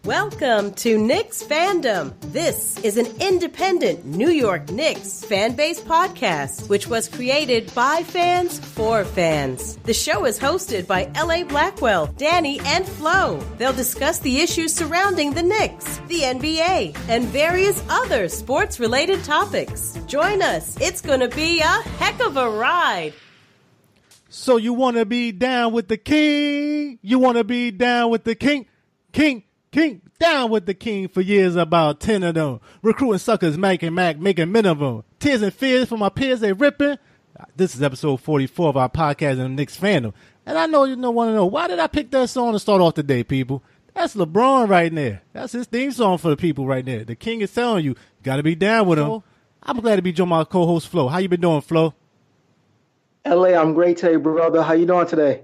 Welcome to Knicksfandom. This is an independent New York Knicks fan-based podcast, which was created by fans for fans. The show is hosted by L.A. Blackwell, Danny, and Flau. They'll discuss the issues surrounding the Knicks, the NBA, and various other sports-related topics. Join us. It's going to be a heck of a ride. So you want to be down with the king? You want to be down with the king? King, down with the king for years, about 10 of them. Recruiting suckers, making men of them. Tears and fears for my peers, they ripping. This is episode 44 of our podcast in the Knicksfandom. And I know you want to know, why did I pick that song to start off today, people? That's LeBron right there. That's his theme song for the people right there. The king is telling you, got to be down with him. I'm glad to be joined by my co-host, Flo. How you been doing, Flo? LA, I'm great today, brother. How you doing today?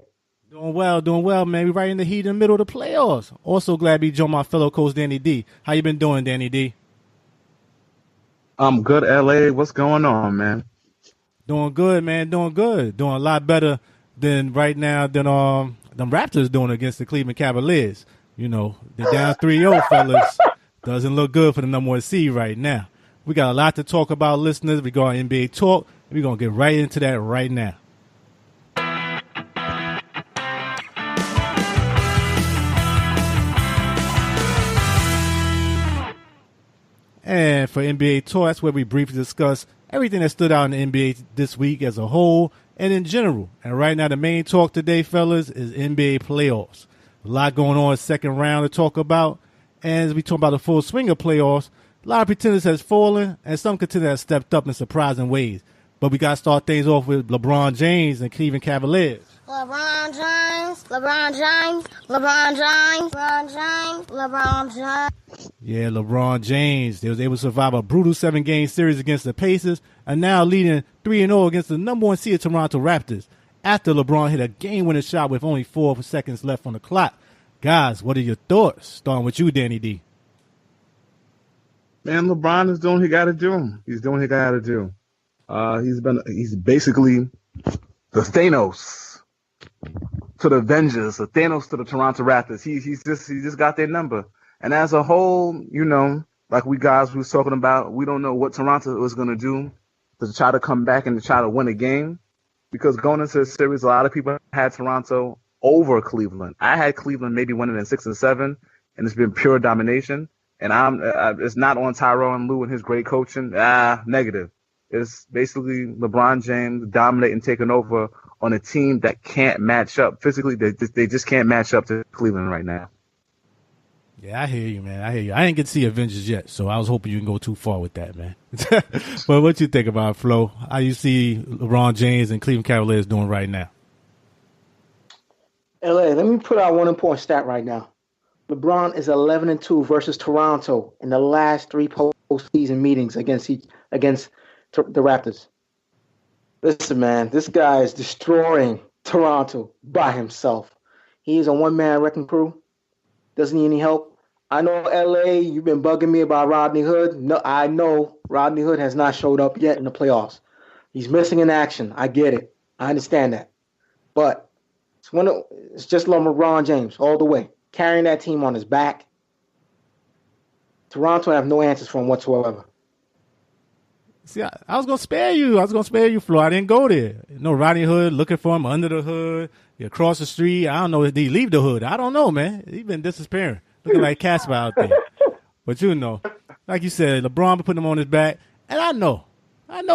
Doing well, man. We right in the heat in the middle of the playoffs. Also glad to be joined by my fellow coach, Danny D. How you been doing, Danny D? I'm good, LA. What's going on, man? Doing good, man. Doing good. Doing a lot better than right now than them Raptors doing against the Cleveland Cavaliers. You know, they're down 3-0, fellas. Doesn't look good for the number one seed right now. We got a lot to talk about, listeners. We got NBA talk. We're going to get right into that right now. And for NBA talk, that's where we briefly discuss everything that stood out in the NBA this week as a whole and in general. And right now, the main talk today, fellas, is NBA playoffs. A lot going on, second round to talk about. And as we talk about the full swing of playoffs, a lot of pretenders has fallen, and some contenders have stepped up in surprising ways. But we got to start things off with LeBron James and Cleveland Cavaliers. LeBron James, LeBron James, LeBron James, LeBron James, LeBron James. Yeah, LeBron James. They was able to survive a brutal 7-game series against the Pacers and now leading 3-0 against the number one seed Toronto Raptors after LeBron hit a game-winning shot with only 4 seconds left on the clock. Guys, what are your thoughts? Starting with you, Danny D. Man, LeBron is doing what he got to do. He's doing what he got to do. He's basically the Thanos to the Avengers, the Thanos to the Toronto Raptors. He just got their number. And as a whole, like we was talking about, we don't know what Toronto is going to do to try to come back and to try to win a game. Because going into the series, a lot of people had Toronto over Cleveland. I had Cleveland maybe winning in 6 and 7, and it's been pure domination. And it's not on Tyronn Lue and his great coaching. Negative. It's basically LeBron James dominating, taking over on a team that can't match up. Physically, they just can't match up to Cleveland right now. Yeah, I hear you, man. I didn't get to see Avengers yet, so I was hoping you didn't go too far with that, man. But what you think about it, Flo? How you see LeBron James and Cleveland Cavaliers doing right now? LA, let me put out one important stat right now. LeBron is 11-2 versus Toronto in the last 3 postseason meetings against the Raptors. Listen, man, this guy is destroying Toronto by himself. He is a one-man wrecking crew. Doesn't need any help. I know, LA, you've been bugging me about Rodney Hood. No, I know Rodney Hood has not showed up yet in the playoffs. He's missing in action. I get it. I understand that. But it's just LeBron James all the way, carrying that team on his back. Toronto have no answers for him whatsoever. See, I was going to spare you. Flo. I didn't go there. No Rodney Hood looking for him under the hood, across the street. I don't know if he leave the hood. I don't know, man. He's been disappearing, looking like Casper out there. But like you said, LeBron been putting him on his back. And I know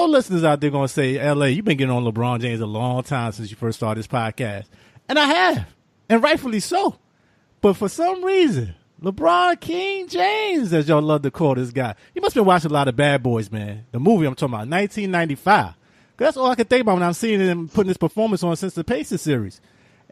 listeners out there going to say, LA, you've been getting on LeBron James a long time since you first started this podcast. And I have, and rightfully so. But for some reason, LeBron King James, as y'all love to call this guy. You must have been watching a lot of Bad Boys, man. The movie I'm talking about, 1995. That's all I can think about when I'm seeing him putting this performance on since the Pacers series.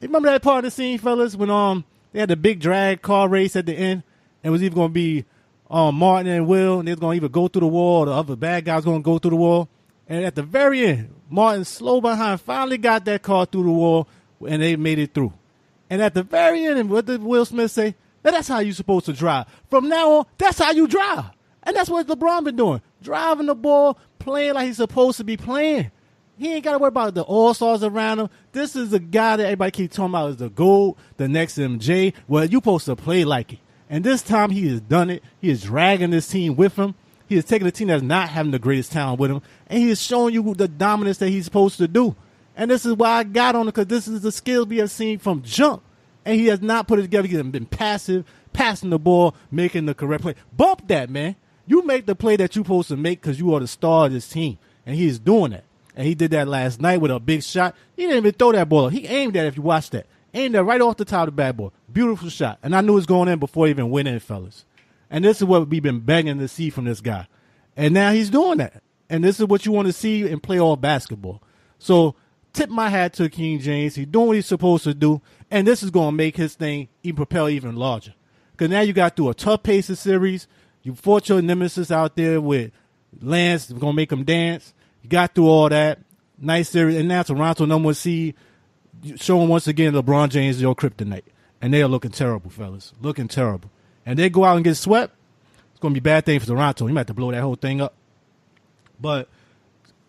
You remember that part of the scene, fellas, when they had the big drag car race at the end, and it was either going to be Martin and Will, and they was going to either go through the wall, or the other bad guy was going to go through the wall. And at the very end, Martin, slow behind, finally got that car through the wall, and they made it through. And at the very end, what did Will Smith say? Now, that's how you're supposed to drive. From now on, that's how you drive. And that's what LeBron been doing. Driving the ball, playing like he's supposed to be playing. He ain't got to worry about the all-stars around him. This is the guy that everybody keeps talking about is the GOAT, the next MJ. Well, you supposed to play like it. And this time he has done it. He is dragging this team with him. He is taking a team that's not having the greatest talent with him, and he is showing you the dominance that he's supposed to do. And this is why I got on it, because this is the skills we have seen from jump. And he has not put it together. He has been passive, passing the ball, making the correct play. Bump that, man. You make the play that you're supposed to make because you are the star of this team. And he is doing that. And he did that last night with a big shot. He didn't even throw that ball. He aimed at it, if you watch that. Aimed that right off the top of the backboard. Beautiful shot. And I knew it was going in before he even went in, fellas. And this is what we've been begging to see from this guy. And now he's doing that. And this is what you want to see in playoff basketball. So tip my hat to King James. He's doing what he's supposed to do. And this is going to make his thing even propel even larger. Because now you got through a tough Pacers series. You fought your nemesis out there with Lance. We're going to make him dance. You got through all that. Nice series. And now Toronto #1 seed, showing once again LeBron James is your kryptonite. And they are looking terrible, fellas. Looking terrible. And they go out and get swept. It's going to be a bad thing for Toronto. You might have to blow that whole thing up. But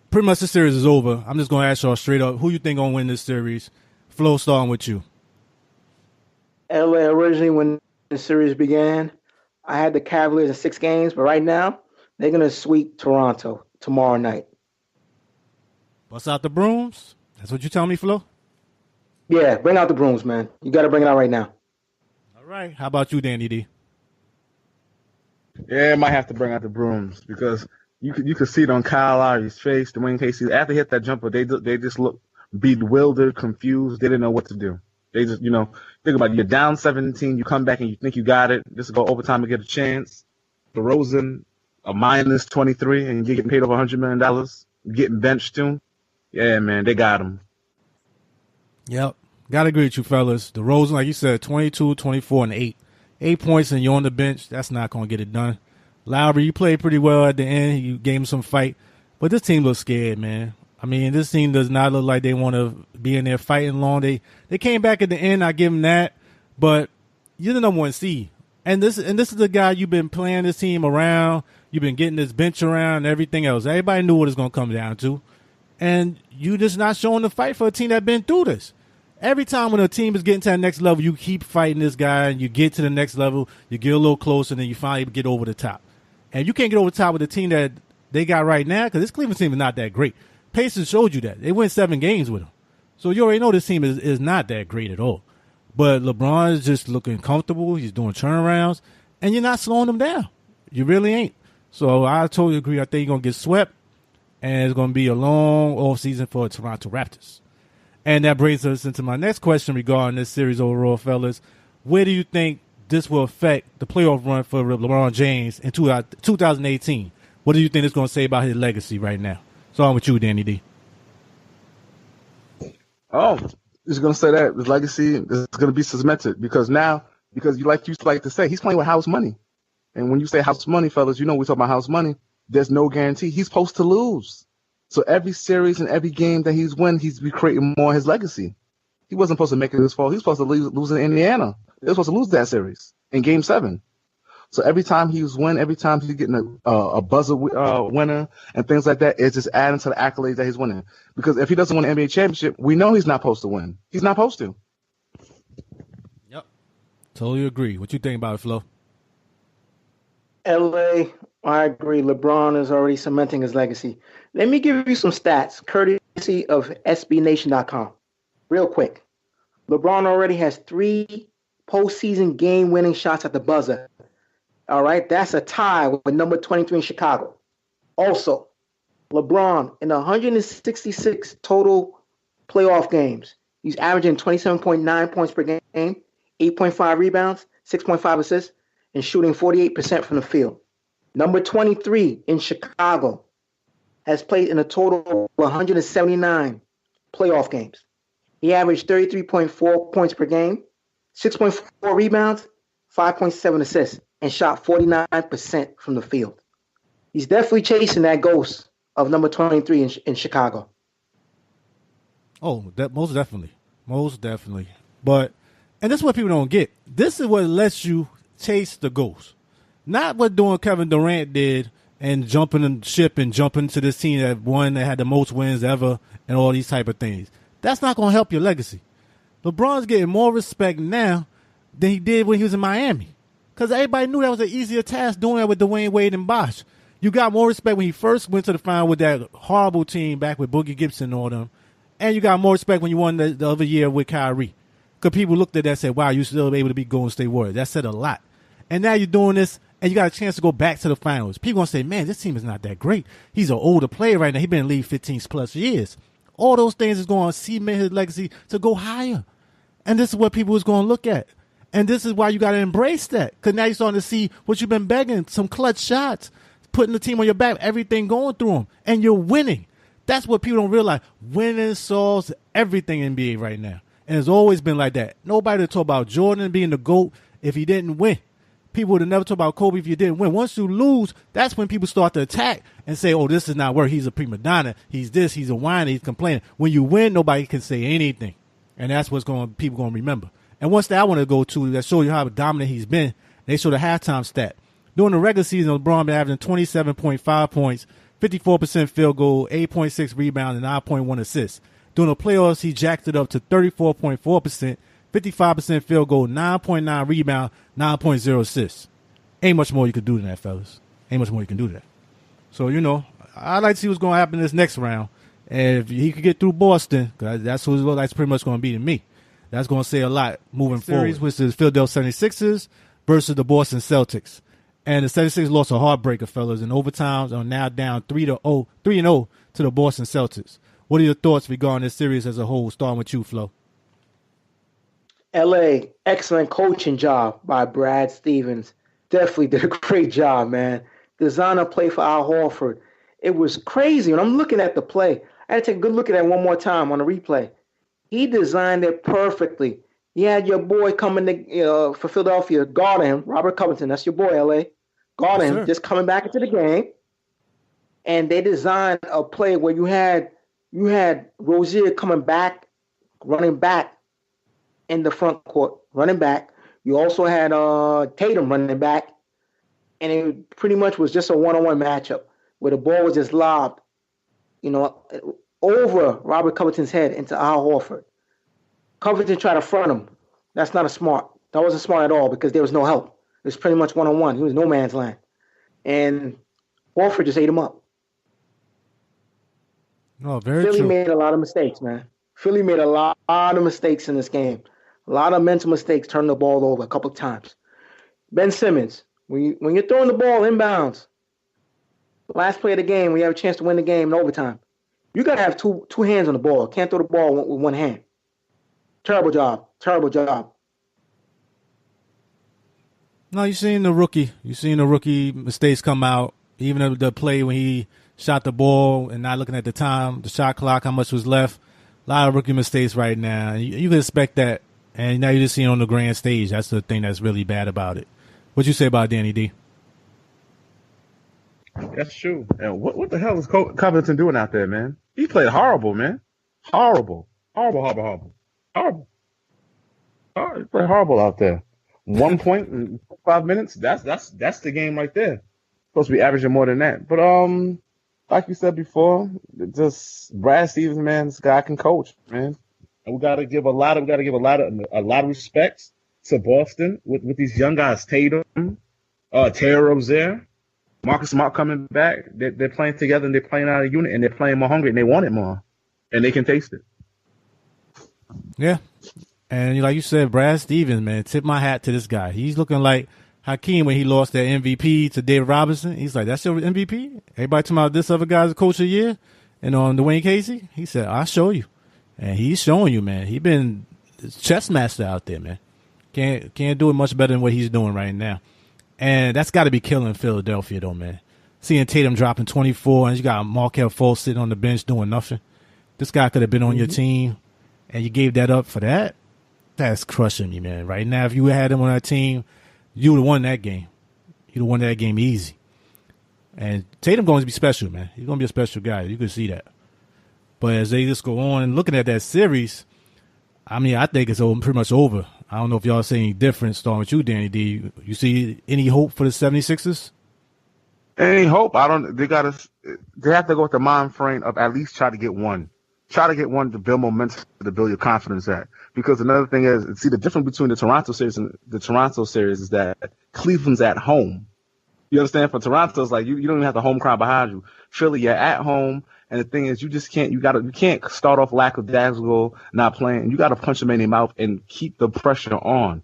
pretty much the series is over. I'm just going to ask y'all straight up, who you think going to win this series? Flo, starting with you. LA, originally when the series began, I had the Cavaliers in 6 games, but right now, they're going to sweep Toronto tomorrow night. Bust out the brooms? That's what you tell me, Flo? Yeah, bring out the brooms, man. You got to bring it out right now. All right. How about you, Danny D? Yeah, I might have to bring out the brooms because you could see it on Kyle Lowry's face. Dwayne Casey, after he hit that jumper, they just looked bewildered, confused. They didn't know what to do. They just, think about it. You're down 17. You come back and you think you got it. Just go overtime and get a chance. DeRozan, a minus 23, and you're getting paid over $100 million. You're getting benched too. Yeah, man, they got him. Yep. Got to agree with you, fellas. DeRozan, like you said, 22, 24, and 8. 8 points and you're on the bench. That's not going to get it done. Lowry, you played pretty well at the end. You gave him some fight. But this team looks scared, man. I mean, this team does not look like they want to be in there fighting long. They came back at the end. I give them that. But you're the #1 seed. And this is the guy you've been playing this team around. You've been getting this bench around and everything else. Everybody knew what it's going to come down to. And you just not showing the fight for a team that's been through this. Every time when a team is getting to that next level, you keep fighting this guy and you get to the next level, you get a little closer, and then you finally get over the top. And you can't get over the top with the team that they got right now because this Cleveland team is not that great. Pacers showed you that. They win 7 games with them. So you already know this team is not that great at all. But LeBron is just looking comfortable. He's doing turnarounds, and you're not slowing them down. You really ain't. So I totally agree. I think you're going to get swept, and it's going to be a long offseason for the Toronto Raptors. And that brings us into my next question regarding this series overall, fellas. Where do you think this will affect the playoff run for LeBron James in 2018? What do you think it's going to say about his legacy right now? So I'm with you, Danny D. Oh, it's going to say that his legacy is going to be cemented because you like to say, he's playing with house money. And when you say house money, fellas, we talk about house money. There's no guarantee. He's supposed to lose. So every series and every game that he's win, he's recreating more his legacy. He wasn't supposed to make it this fall. He was supposed to lose in Indiana. They were supposed to lose that series in Game 7. So every time he was win, every time he's getting a buzzer winner and things like that, it's just adding to the accolades that he's winning. Because if he doesn't win an NBA championship, we know he's not supposed to win. He's not supposed to. Yep. Totally agree. What you think about it, Flo? LA, I agree. LeBron is already cementing his legacy. Let me give you some stats, courtesy of SBNation.com. Real quick. LeBron already has 3 postseason game-winning shots at the buzzer. All right, that's a tie with number 23 in Chicago. Also, LeBron, in 166 total playoff games, he's averaging 27.9 points per game, 8.5 rebounds, 6.5 assists, and shooting 48% from the field. Number 23 in Chicago has played in a total of 179 playoff games. He averaged 33.4 points per game, 6.4 rebounds, 5.7 assists, and shot 49% from the field. He's definitely chasing that ghost of number 23 in Chicago. Oh, most definitely. Most definitely. But, and this is what people don't get. This is what lets you chase the ghost. Not what doing Kevin Durant did and jumping the ship and jumping to this team that had the most wins ever and all these type of things. That's not going to help your legacy. LeBron's getting more respect now than he did when he was in Miami. because everybody knew that was an easier task doing that with Dwayne Wade and Bosh. You got more respect when he first went to the final with that horrible team back with Boogie Gibson and all them. And you got more respect when you won the other year with Kyrie. Because people looked at that and said, wow, you still able to be Golden State Warriors. That said a lot. And now you're doing this, and you got a chance to go back to the finals. People going to say, man, this team is not that great. He's an older player right now. He's been in the league 15-plus years. All those things is going to cement his legacy to go higher. And this is what people is going to look at. And this is why you got to embrace that. Because now you're starting to see what you've been begging, some clutch shots, putting the team on your back, everything going through them. And you're winning. That's what people don't realize. Winning solves everything in NBA right now. And it's always been like that. Nobody would talk about Jordan being the GOAT if he didn't win. People would have never talked about Kobe if you didn't win. Once you lose, that's when people start to attack and say, oh, this is not work. He's a prima donna. He's this. He's a whiner. He's complaining. When you win, nobody can say anything. And that's what's people going to remember. And one stat I want to go to that show you how dominant he's been, they show the halftime stat. During the regular season, LeBron been averaging 27.5 points, 54% field goal, 8.6 rebounds, and 9.1 assists. During the playoffs, he jacked it up to 34.4%, 55% field goal, 9.9 rebound, 9.0 assists. Ain't much more you could do than that, fellas. Ain't much more you can do than that. So, I'd like to see what's going to happen this next round. And if he could get through Boston, cause that's who it looks like it's pretty much going to be to me. That's going to say a lot moving forward. Which is Philadelphia 76ers versus the Boston Celtics. And the 76ers lost a heartbreaker, fellas, in overtimes are now down 3-0 to the Boston Celtics. What are your thoughts regarding this series as a whole, starting with you, Flo? L.A., excellent coaching job by Brad Stevens. Definitely did a great job, man. Design a play for Al Horford. It was crazy. When I'm looking at the play, I had to take a good look at it one more time on the replay. He designed it perfectly. You had your boy coming for Philadelphia, guarding him, Robert Covington. That's your boy, L.A. Guarding him, just coming back into the game. And they designed a play where you had Rozier coming back, running back in the front court, running back. You also had Tatum running back. And it pretty much was just a one-on-one matchup where the ball was just lobbed, over Robert Covington's head into Al Horford. Covington tried to front him. That wasn't smart at all because there was no help. It was pretty much one-on-one. He was no man's land. And Horford just ate him up. Oh, very Philly true. made a lot of mistakes, man. Philly made a lot of mistakes in this game. A lot of mental mistakes, turning the ball over a couple of times. Ben Simmons, when you're throwing the ball inbounds, last play of the game, when you have a chance to win the game in overtime, you got to have two hands on the ball. Can't throw the ball with one hand. Terrible job. No, you've seen the rookie. You've seen the rookie mistakes come out. Even the play when he shot the ball and not looking at the time, the shot clock, how much was left. A lot of rookie mistakes right now. You can expect that. And now you're just seeing it on the grand stage. That's the thing that's really bad about it. What you say about Danny D? That's true. And what the hell is Covington doing out there, man? He played horrible, man. Horrible. He played horrible out there. 1 point in 5 minutes. That's the game right there. Supposed to be averaging more than that. But like you said before, just Brad Stevens, man, this guy can coach, man. And we gotta give a lot of respect to Boston with these young guys, Tatum, Terry Rozier, Marcus Smart coming back. They're playing together and they're playing out of unit and they're playing more hungry and they want it more. And they can taste it. Yeah. And like you said, Brad Stevens, man, tip my hat to this guy. He's looking like Hakeem when he lost that MVP to David Robinson. He's like, that's your MVP? Everybody talking about this other guy's coach of the year? And on Dwayne Casey? He said, I'll show you. And he's showing you, man. He's been chess master out there, man. Can't do it much better than what he's doing right now. And that's got to be killing Philadelphia, though, man. Seeing Tatum dropping 24 and you got Markelle Fultz sitting on the bench doing nothing. This guy could have been on your team, and you gave that up for that? That's crushing me, man. Right now, if you had him on that team, you would have won that game. You'd have won that game easy. And Tatum going to be special, man. He's going to be a special guy. You can see that. But as they just go on and looking at that series, I mean, I think it's pretty much over. I don't know if y'all see any difference, starting with you, Danny D. You see any hope for the 76ers? Any hope? They have to go with the mind frame of at least try to get one. Try to get one to build momentum, to build your confidence at. Because another thing is, see, the difference between the Toronto series and the Toronto series is that Cleveland's at home. You understand? For Toronto, it's like you don't even have the home crowd behind you. Philly, you're at home, and the thing is, you just can't. You can't start off lack of dazzle, not playing. You got to punch them in their mouth and keep the pressure on.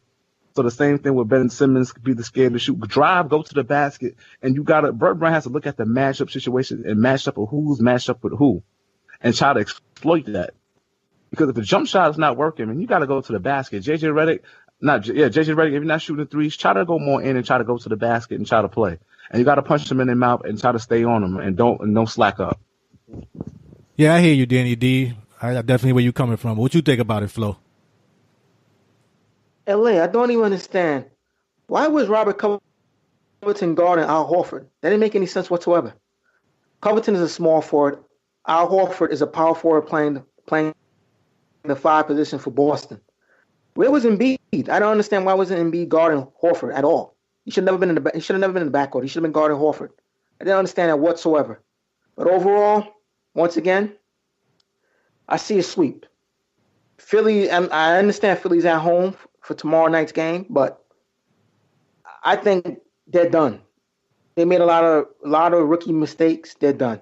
So the same thing with Ben Simmons, be the scared to shoot, drive, go to the basket, and Burt Brown has to look at the matchup situation and match up of who's matched up with who, and try to exploit that. Because if the jump shot is not working, and you got to go to the basket. JJ Redick, if you're not shooting threes, try to go more in and try to go to the basket and try to play. And you got to punch them in their mouth and try to stay on them and don't slack up. Yeah, I hear you, Danny D. I definitely where you coming from. What you think about it, Flo? LA, I don't even understand. Why was Robert Covington guarding Al Horford? That didn't make any sense whatsoever. Covington is a small forward. Al Horford is a power forward playing the 5 position for Boston. Where was Embiid? I don't understand why wasn't Embiid guarding Horford at all. He should have never been in the backcourt. He should have been guarding Horford. I didn't understand that whatsoever. But overall, once again, I see a sweep. Philly, and I understand Philly's at home for tomorrow night's game, but I think they're done. They made a lot of rookie mistakes. They're done.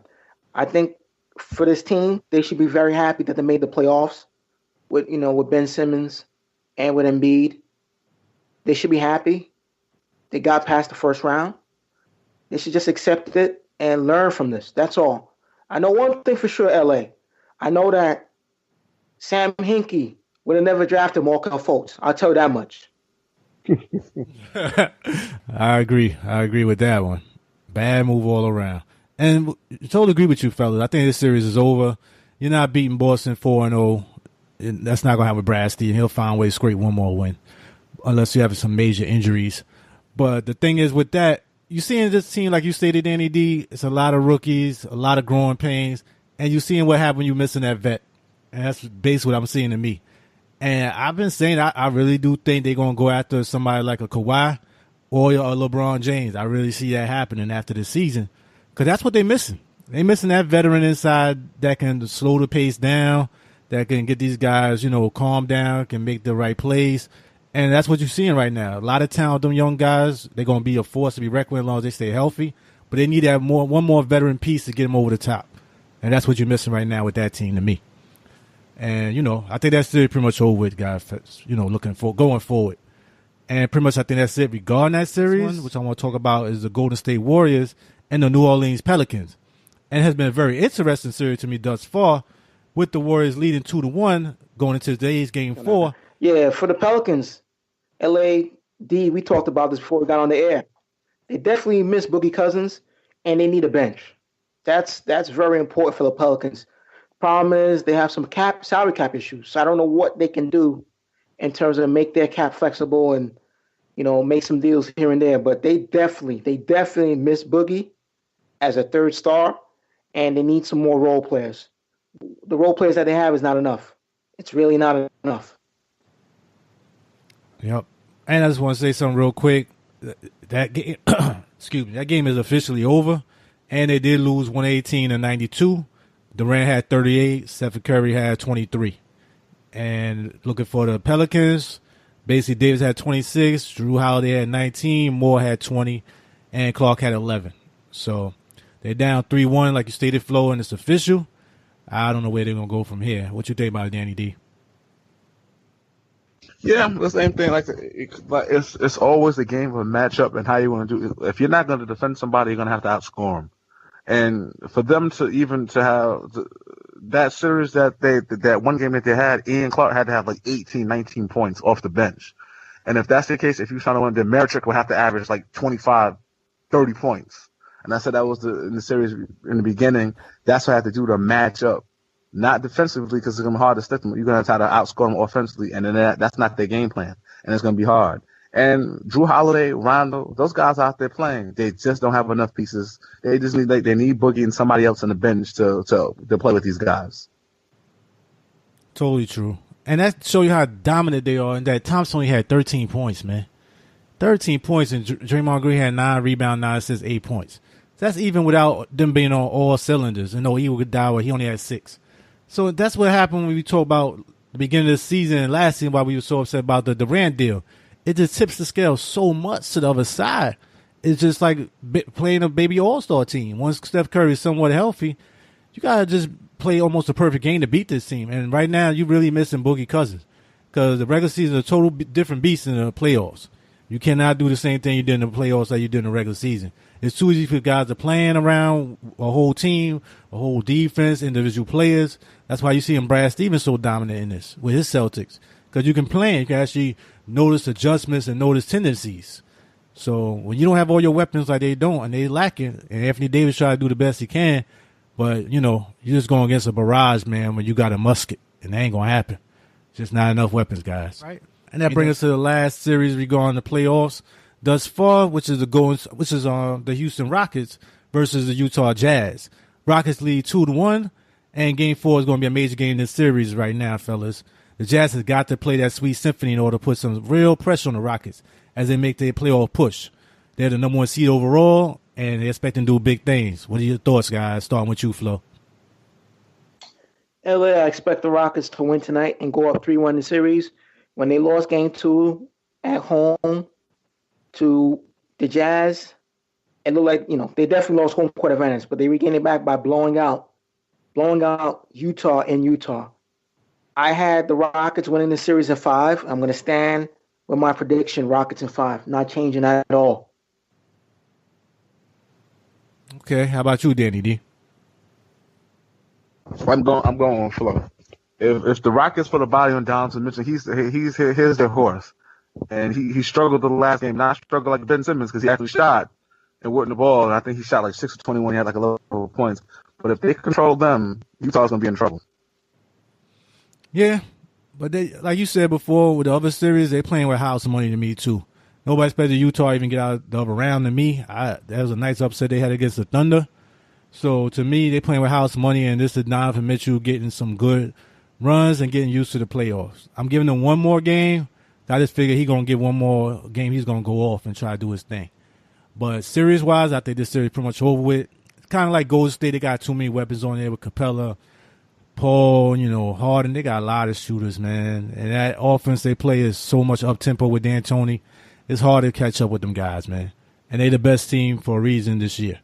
I think for this team, they should be very happy that they made the playoffs with Ben Simmons and with Embiid. They should be happy. They got past the first round. They should just accept it and learn from this. That's all. I know one thing for sure, LA. I know that Sam Hinkie would have never drafted Markelle Fultz. I'll tell you that much. I agree with that one. Bad move all around. And I totally agree with you, fellas. I think this series is over. You're not beating Boston 4-0. That's not going to happen with Brad Stevens. He'll find a way to scrape one more win, unless you have some major injuries. But the thing is with that, you seeing this team, like you stated, Danny D, it's a lot of rookies, a lot of growing pains, and you seeing what happened when you missing that vet. And that's basically what I'm seeing to me. And I've been saying I really do think they're going to go after somebody like a Kawhi or a LeBron James. I really see that happening after this season because that's what they're missing. They're missing that veteran inside that can slow the pace down, that can get these guys, calm down, can make the right plays. And that's what you're seeing right now. A lot of talent, them young guys, they're going to be a force to be reckoned with as long as they stay healthy. But they need to have one more veteran piece to get them over the top. And that's what you're missing right now with that team to me. And, I think that's pretty much over with, guys, going forward. And pretty much I think that's it regarding that series, which I want to talk about is the Golden State Warriors and the New Orleans Pelicans. And it has been a very interesting series to me thus far with the Warriors leading 2-1 going into today's game 4. Yeah, for the Pelicans, LAD, we talked about this before we got on the air. They definitely miss Boogie Cousins, and they need a bench. That's very important for the Pelicans. Problem is they have some salary cap issues. So I don't know what they can do in terms of make their cap flexible and, make some deals here and there. But they definitely miss Boogie as a third star, and they need some more role players. The role players that they have is not enough. It's really not enough. Yep. And I just want to say something real quick. That game, that game is officially over, and they did lose 118-92. Durant had 38. Stephen Curry had 23. And looking for the Pelicans, basically Davis had 26. Drew Holiday had 19. Moore had 20. And Clark had 11. So they're down 3-1, like you stated, Flo, and it's official. I don't know where they're going to go from here. What you think about it, Danny D? Yeah, the same thing. Like it's always a game of a matchup and how you want to do it. If you're not going to defend somebody, you're going to have to outscore them. And for them to have that series that one game that they had, Ian Clark had to have like 18, 19 points off the bench. And if that's the case, if you're trying to win, then Meritrick will have to average like 25, 30 points. And I said that was in the series in the beginning. That's what I have to do to match up. Not defensively because it's going to be hard to stick them. You're going to try to outscore them offensively, and then that's not their game plan, and it's going to be hard. And Drew Holiday, Rondo, those guys out there playing, they just don't have enough pieces. They just need Boogie and somebody else on the bench to play with these guys. Totally true. And that shows you how dominant they are. And that Thompson only had 13 points, man. 13 points, and Draymond Green had 9 rebounds, 9 assists, 8 points. So that's even without them being on all cylinders. And no, he only had 6. So that's what happened when we talk about the beginning of the season and last season why we were so upset about the Durant deal. it just tips the scale so much to the other side. It's just like playing a baby all-star team. Once Steph Curry is somewhat healthy, you got to just play almost a perfect game to beat this team. And right now, you're really missing Boogie Cousins because the regular season is a total different beast in the playoffs. You cannot do the same thing you did in the playoffs that you did in the regular season. It's too easy for guys to plan around a whole team, a whole defense, individual players. That's why you see Brad Stevens so dominant in this with his Celtics. Because you can plan. You can actually notice adjustments and notice tendencies. So when you don't have all your weapons like they don't and they lacking, and Anthony Davis try to do the best he can, but, you're just going against a barrage, man, when you got a musket. And that ain't going to happen. Just not enough weapons, guys. Right. And that brings us to the last series regarding the playoffs thus far, which is the Houston Rockets versus the Utah Jazz. Rockets lead 2-1, and Game 4 is going to be a major game in this series right now, fellas. The Jazz has got to play that sweet symphony in order to put some real pressure on the Rockets as they make their playoff push. They're the number 1 seed overall, and they're expecting to do big things. What are your thoughts, guys? Starting with you, Flo. LA, I expect the Rockets to win tonight and go up 3-1 in the series. When they lost Game 2 at home to the Jazz, it looked like, they definitely lost home court advantage, but they regained it back by blowing out Utah in Utah. I had the Rockets winning the series at 5. I'm going to stand with my prediction, Rockets in 5. Not changing that at all. Okay, how about you, Danny D? I'm going Flo. If the Rockets put a body on Donovan Mitchell, here's their horse, and he struggled the last game. Not struggled like Ben Simmons because he actually shot and worked the ball. And I think he shot like 6 of 21. He had like a lot of points. But if they control them, Utah's gonna be in trouble. Yeah, but they, like you said before, with the other series, they playing with house money to me too. Nobody expected Utah even get out the other round to me. That was a nice upset they had against the Thunder. So to me, they playing with house money, and this is Donovan Mitchell getting some good runs and getting used to the playoffs. I'm giving them one more game. I just figure he's going to get one more game. He's going to go off and try to do his thing. But series-wise, I think this series pretty much over with. It's kind of like Golden State. They got too many weapons on there with Capella, Paul, Harden. They got a lot of shooters, man. And that offense they play is so much up-tempo with D'Antoni. It's hard to catch up with them guys, man. And they the best team for a reason this year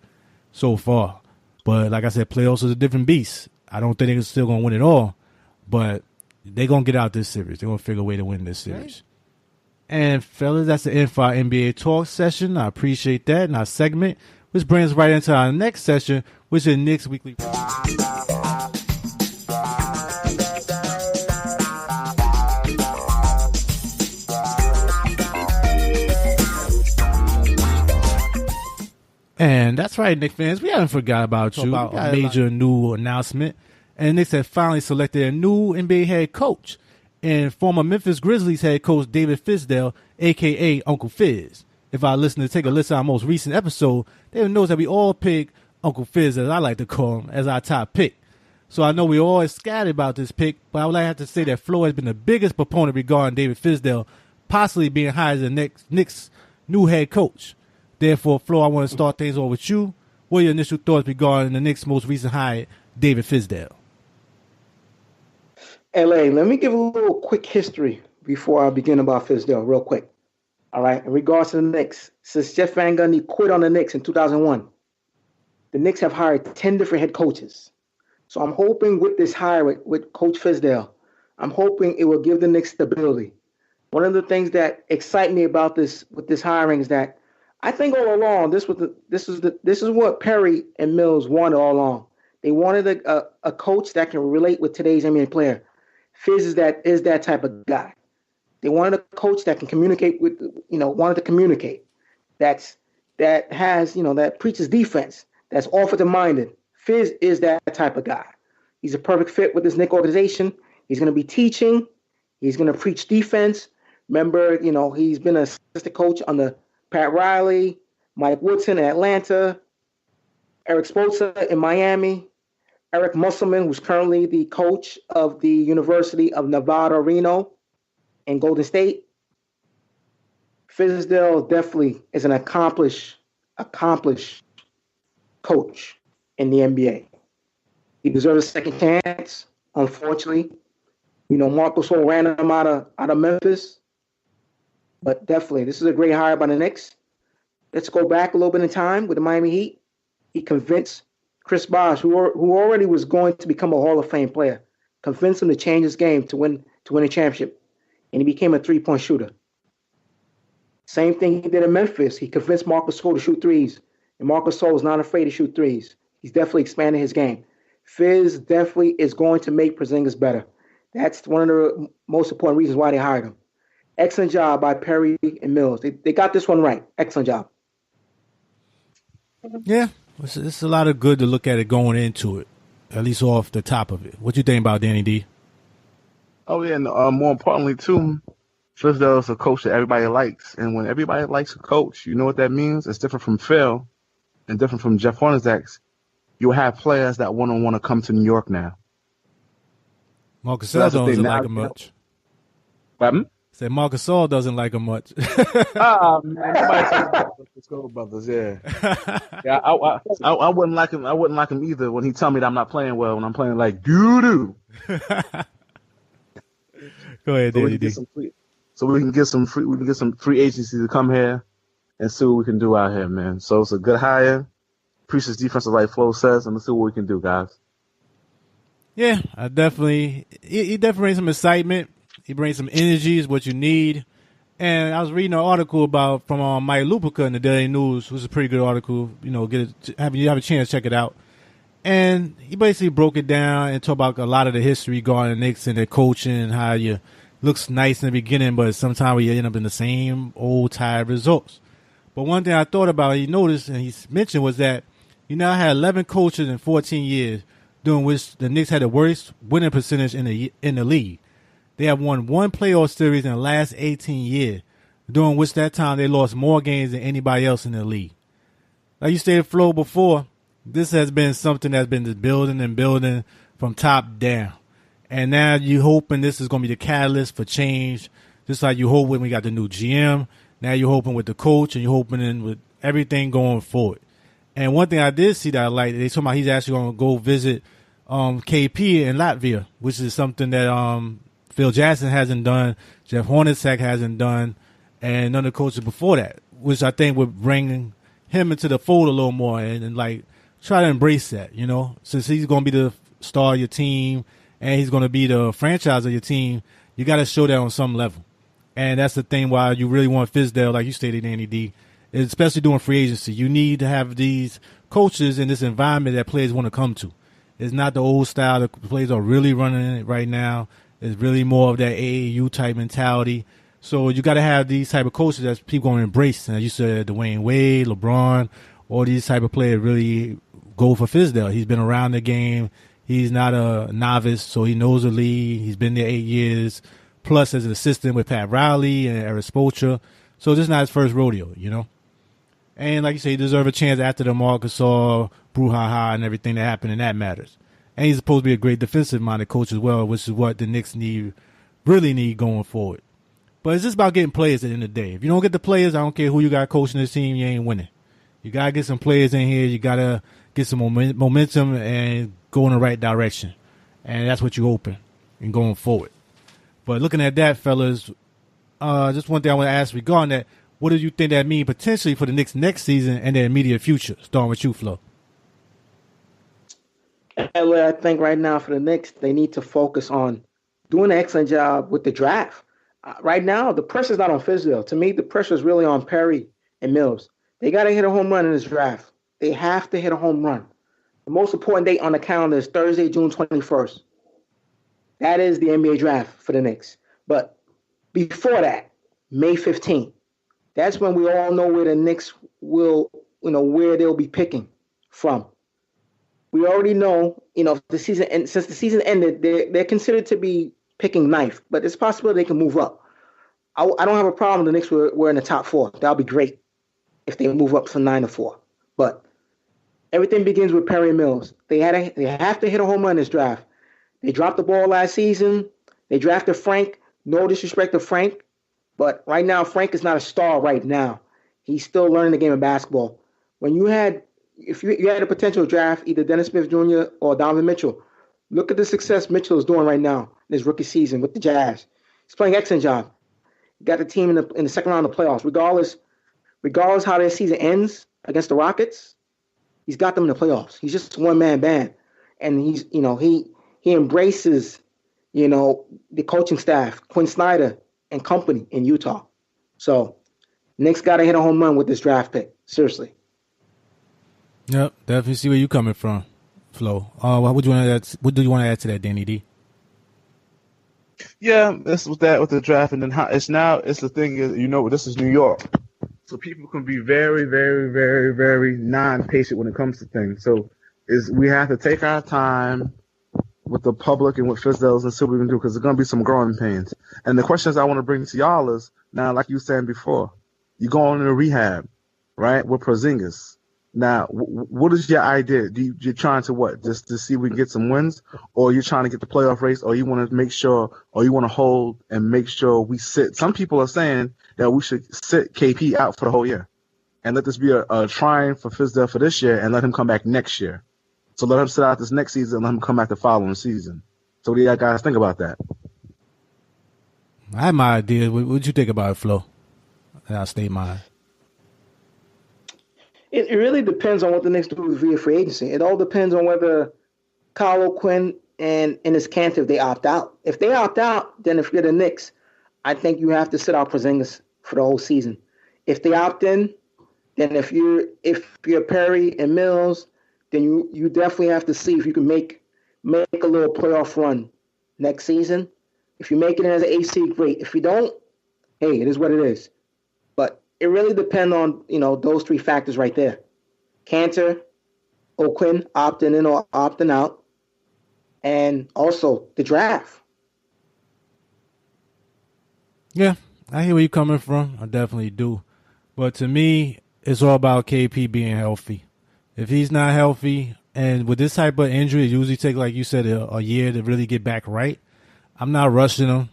so far. But like I said, playoffs is a different beast. I don't think they're still going to win it all. But they're going to get out this series. They're going to figure a way to win this series. Right. And, fellas, that's the end for our NBA talk session. I appreciate that in our segment, which brings us right into our next session, which is Knicks Weekly. And that's right, Knicks fans. We haven't forgot about you. About a major new announcement. And Knicks have finally selected a new NBA head coach and former Memphis Grizzlies head coach David Fizdale, a.k.a. Uncle Fizz. If our listeners take a listen to our most recent episode, they will know that we all pick Uncle Fizz, as I like to call him, as our top pick. So I know we all scattered about this pick, but I would like to say that Flo has been the biggest proponent regarding David Fizdale possibly being hired as the Knicks' new head coach. Therefore, Flo, I want to start things off with you. What are your initial thoughts regarding the Knicks' most recent hire, David Fizdale? LA, let me give a little quick history before I begin about Fizdale, real quick. All right, in regards to the Knicks, since Jeff Van Gundy quit on the Knicks in 2001, the Knicks have hired 10 different head coaches. So I'm hoping with this hire with Coach Fizdale, I'm hoping it will give the Knicks stability. One of the things that excite me about this with this hiring is that I think all along this is what Perry and Mills wanted all along. They wanted a coach that can relate with today's NBA player. Fizz is that type of guy. They wanted a coach that can communicate with, wanted to communicate. That preaches defense. That's offensive minded. Fizz is that type of guy. He's a perfect fit with this Knicks organization. He's going to be teaching. He's going to preach defense. Remember, he's been an assistant coach on the Pat Riley, Mike Woodson in Atlanta, Eric Spoelstra in Miami, Eric Musselman, who's currently the coach of the University of Nevada, Reno, in Golden State. Fizdale definitely is an accomplished coach in the NBA. He deserves a second chance. Unfortunately, Marc Gasol ran him out of Memphis. But definitely, this is a great hire by the Knicks. Let's go back a little bit in time with the Miami Heat. He convinced Chris Bosh, who already was going to become a Hall of Fame player, convinced him to change his game to win a championship, and he became a 3-point shooter. Same thing he did in Memphis. He convinced Marcus Gasol to shoot threes, and Marcus Gasol is not afraid to shoot threes. He's definitely expanded his game. Fizz definitely is going to make Porzingis better. That's one of the most important reasons why they hired him. Excellent job by Perry and Mills. They got this one right. Excellent job. Yeah, it's a lot of good to look at it going into it, at least off the top of it. What you think about Danny D? Oh, yeah, and more importantly, too, Fizdale is a coach that everybody likes. And when everybody likes a coach, you know what that means? It's different from Phil and different from Jeff Hornacek's. You'll have players that want to come to New York now. Marcus Gasol doesn't like him much. What? Said Marcus Gasol doesn't like him much. Man, let's go, brothers. Yeah, yeah. I wouldn't like him. I wouldn't like him either when he tell me that I'm not playing well when I'm playing like doo doo. Go ahead, Danny D. So we can get some free agency to come here and see what we can do out here, man. So it's a good hire. Appreciate defensive like Flo says, and let's see what we can do, guys. Yeah, he definitely brings some excitement. He brings some energy, is what you need. And I was reading an article from Mike Lupica in the Daily News, which is a pretty good article. You know, have a chance to check it out. And he basically broke it down and talked about a lot of the history regarding the Knicks and their coaching and how you looks nice in the beginning, but sometimes you end up in the same old tired results. But one thing I thought about, he noticed and he mentioned was that you now had 11 coaches in 14 years, during which the Knicks had the worst winning percentage in the league. They have won one playoff series in the last 18 years, during which that time they lost more games than anybody else in the league. Like you stated, Flo, before, this has been something that's been just building and building from top down. And now you're hoping this is going to be the catalyst for change, just like you hope when we got the new GM. Now you're hoping with the coach and you're hoping with everything going forward. And one thing I did see that I liked, they talking about he's actually going to go visit KP in Latvia, which is something that Phil Jackson hasn't done, Jeff Hornacek hasn't done, and none of the coaches before that, which I think would bring him into the fold a little more and like try to embrace that, you know, since he's going to be the star of your team and he's going to be the franchise of your team. You got to show that on some level. And that's the thing why you really want Fizdale, like you stated, Andy D, especially doing free agency. You need to have these coaches in this environment that players want to come to. It's not the old style that players are really running it right now. It's really more of that AAU type mentality. So you got to have these type of coaches that people going to embrace. And you said Dwayne Wade, LeBron, all these type of players really go for Fizdale. He's been around the game. He's not a novice, so he knows the league. He's been there 8 years, plus as an assistant with Pat Riley and Eric Spoelstra. So this is not his first rodeo, you know. And like you say, he deserves a chance after the Marcus Gasol, brouhaha, and everything that happened, and that matters. And he's supposed to be a great defensive-minded coach as well, which is what the Knicks really need going forward. But it's just about getting players at the end of the day. If you don't get the players, I don't care who you got coaching this team, you ain't winning. You got to get some players in here. You got to get some momentum and go in the right direction. And that's what you're hoping and going forward. But looking at that, fellas, just one thing I want to ask regarding that, what do you think that means potentially for the Knicks next season and their immediate future? Starting with you, Flo. I think right now for the Knicks, they need to focus on doing an excellent job with the draft. Right now, the pressure's not on Fizdale. To me, the pressure is really on Perry and Mills. They got to hit a home run in this draft. They have to hit a home run. The most important date on the calendar is Thursday, June 21st. That is the NBA draft for the Knicks. But before that, May 15th, that's when we all know where the Knicks will, where they'll be picking from. We already know, since the season ended, they're considered to be picking ninth, but it's possible they can move up. I don't have a problem. The Knicks were in the top four. That'll be great if they move up from 9-4. But everything begins with Perry and Mills. They have to hit a home run in this draft. They dropped the ball last season. They drafted Frank. No disrespect to Frank, but right now Frank is not a star. Right now, he's still learning the game of basketball. If you had a potential draft either Dennis Smith Jr. or Donovan Mitchell, look at the success Mitchell is doing right now in his rookie season with the Jazz. He's playing an excellent job. got the team in the second round of the playoffs, regardless how their season ends against the Rockets. He's got them in the playoffs. He's just a one-man band, and he embraces the coaching staff, Quinn Snyder and company in Utah. So Knicks got to hit a home run with this draft pick. Seriously. Yep, definitely see where you're coming from, Flo. What do you want to add to that, Danny D? Yeah, that's with the draft, and then it's the thing is, this is New York, so people can be very, very, very, very non-patient when it comes to things. So we have to take our time with the public and with Fizdale's and see what we can do, because there's going to be some growing pains. And the questions I want to bring to y'all is, now, like you were saying before, you go into rehab, right, with Porzingis. Now, what is your idea? You're trying to what? Just to see if we can get some wins, or you're trying to get the playoff race, or you want to make sure, or you want to hold and make sure we sit. Some people are saying that we should sit KP out for the whole year and let this be a trying for Fizdale for this year and let him come back next year. So let him sit out this next season and let him come back the following season. So what do you guys think about that? I have my idea. What you think about it, Flo? And I'll state mine. It really depends on what the Knicks do via free agency. It all depends on whether Kyle O'Quinn and his Cantor, if they opt out. If they opt out, then if you're the Knicks, I think you have to sit out Porzingis for the whole season. If they opt in, then if you're Perry and Mills, then you definitely have to see if you can make a little playoff run next season. If you make it as an AC, great. If you don't, hey, it is what it is. But it really depends on, those three factors right there. Cantor, O'Quinn opting in or opting out, and also the draft. Yeah, I hear where you're coming from. I definitely do. But to me, it's all about KP being healthy. If he's not healthy, and with this type of injury, it usually takes, like you said, a year to really get back right. I'm not rushing him.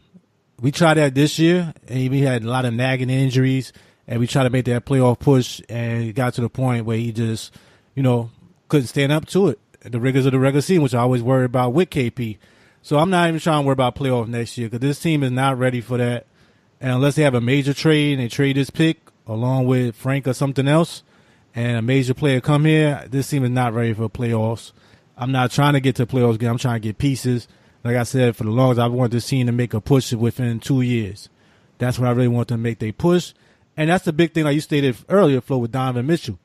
We tried that this year, and we had a lot of nagging injuries, and we tried to make that playoff push, and it got to the point where he just, couldn't stand up to it. The rigors of the regular season, which I always worry about with KP. So I'm not even trying to worry about playoff next year, because this team is not ready for that. And unless they have a major trade and they trade this pick along with Frank or something else, and a major player come here, this team is not ready for playoffs. I'm not trying to get to playoffs again. I'm trying to get pieces. Like I said, for the longest, I want this team to make a push within 2 years. That's what I really want them to make. They push. And that's the big thing, like you stated earlier, Flo, with Donovan Mitchell.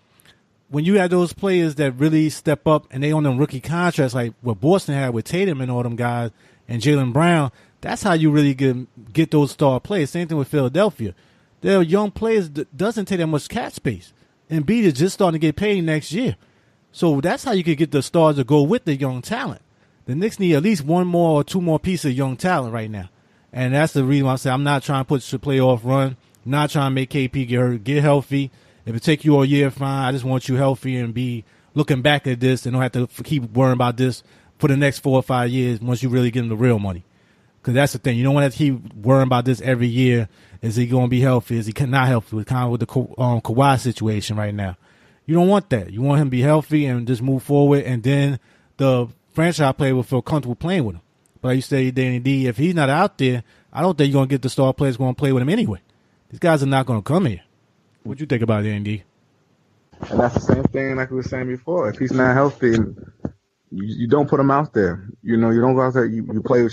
When you have those players that really step up and they on them rookie contracts, like what Boston had with Tatum and all them guys and Jaylen Brown, that's how you really get those star players. Same thing with Philadelphia. They're young players that doesn't take that much cap space. Embiid is just starting to get paid next year. So that's how you could get the stars to go with the young talent. The Knicks need at least one more or two more pieces of young talent right now. And that's the reason why I say I'm not trying to push the playoff run. I'm not trying to make KP get hurt. Get healthy. If it take you all year, fine. I just want you healthy and be looking back at this and don't have to keep worrying about this for the next 4 or 5 years once you really get him the real money. Because that's the thing. You don't want to keep worrying about this every year. Is he going to be healthy? Is he not healthy? With kind of with the Kawhi situation right now. You don't want that. You want him to be healthy and just move forward, and then the franchise player will feel comfortable playing with him. But like you say, Danny D, if he's not out there, I don't think you're going to get the star players going to play with him anyway. These guys are not going to come here. What you think about it, Danny D? And that's the same thing like we were saying before. If he's not healthy, you don't put him out there. You don't go out there. You play